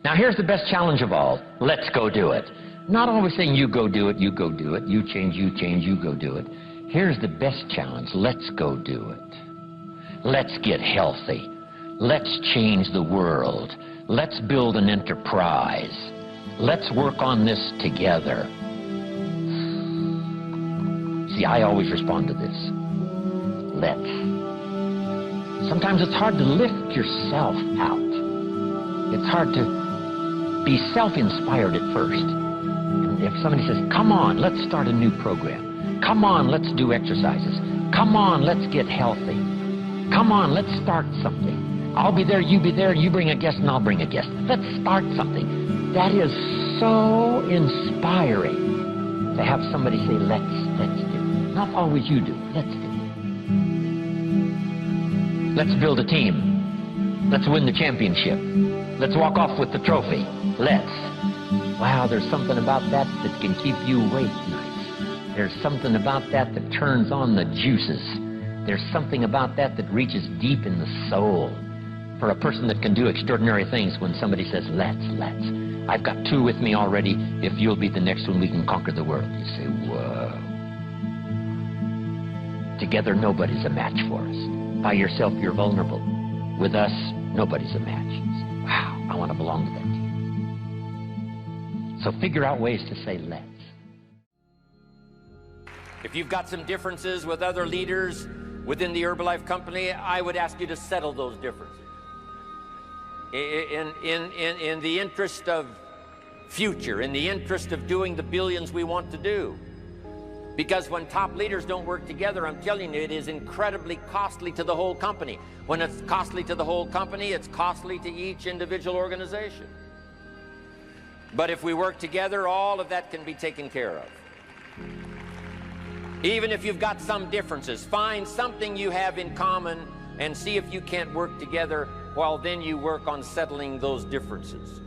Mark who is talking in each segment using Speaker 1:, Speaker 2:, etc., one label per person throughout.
Speaker 1: Now here's the best challenge of all. Let's go do it. Not always saying you go do it, you go do it, you change, you go do it. Here's the best challenge. Let's go do it. Let's get healthy. Let's change the world. Let's build an enterprise. Let's work on this together. See, I always respond to this. Let's. Sometimes it's hard to lift yourself out. It's hard to be self-inspired at first. And if somebody says, come on, let's start a new program. Come on, let's do exercises. Come on, let's get healthy. Come on, let's start something. I'll be there, you be there, you bring a guest and I'll bring a guest. Let's start something. That is so inspiring to have somebody say, let's do. Not always you do, let's do. Let's build a team. Let's win the championship. Let's walk off with the trophy. Let's. Wow, there's something about that that can keep you awake nights. There's something about that that turns on the juices. There's something about that that reaches deep in the soul. For a person that can do extraordinary things when somebody says, let's. I've got two with me already. If you'll be the next one, we can conquer the world. You say, whoa. Together, nobody's a match for us. By yourself, you're vulnerable. With us, nobody's a match. You say, wow, I want to belong to that team. So figure out ways to say, let's.
Speaker 2: If you've got some differences with other leaders within the Herbalife company, I would ask you to settle those differences. In the interest of future, in the interest of doing the billions we want to do. Because when top leaders don't work together, I'm telling you, it is incredibly costly to the whole company. When it's costly to the whole company, it's costly to each individual organization. But if we work together, all of that can be taken care of. Even if you've got some differences, find something you have in common and see if you can't work together while then you work on settling those differences.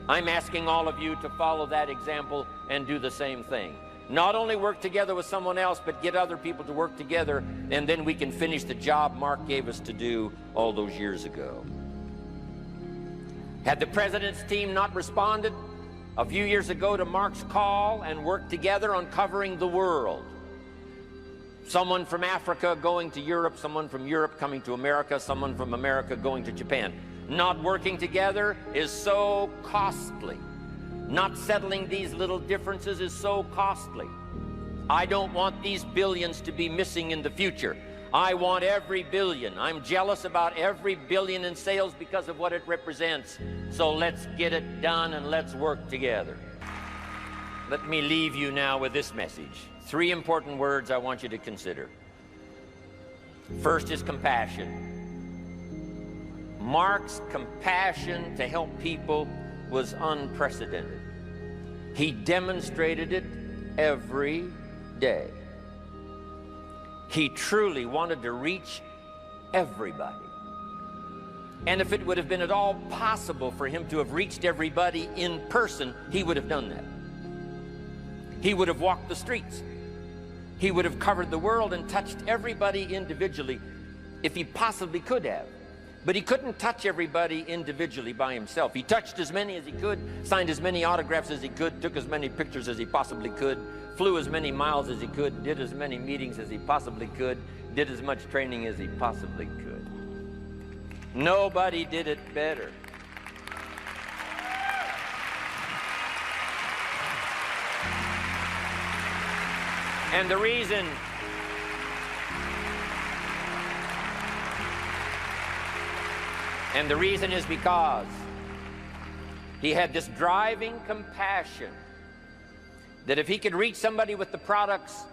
Speaker 2: I'm asking all of you to follow that example and do the same thing. Not only work together with someone else, but get other people to work together, and then we can finish the job Mark gave us to do all those years ago. Had the president's team not responded a few years ago to Mark's call and worked together on covering the world, someone from Africa going to Europe, someone from Europe coming to America, someone from America going to Japan. Not working together is so costly. Not settling these little differences is so costly. I don't want these billions to be missing in the future. I want every billion. I'm jealous about every billion in sales because of what it represents. So let's get it done and let's work together. Let me leave you now with this message. 3 important words I want you to consider. First is compassion. Mark's compassion to help people was unprecedented. He demonstrated it every day. He truly wanted to reach everybody. And if it would have been at all possible for him to have reached everybody in person, he would have done that. He would have walked the streets. He would have covered the world and touched everybody individually if he possibly could have. But he couldn't touch everybody individually by himself. He touched as many as he could, signed as many autographs as he could, took as many pictures as he possibly could, flew as many miles as he could, did as many meetings as he possibly could, did as much training as he possibly could. Nobody did it better. And the reason is because he had this driving compassion that if he could reach somebody with the products,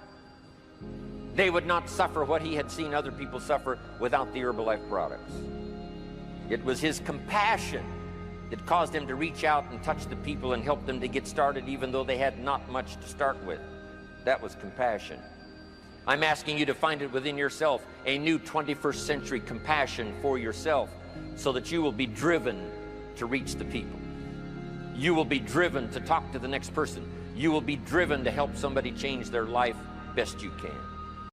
Speaker 2: they would not suffer what he had seen other people suffer without the Herbalife products. It was his compassion that caused him to reach out and touch the people and help them to get started even though they had not much to start with. That was compassion. I'm asking you to find it within yourself, a new 21st century compassion for yourself, so that you will be driven to reach the people. You will be driven to talk to the next person. You will be driven to help somebody change their life best you can.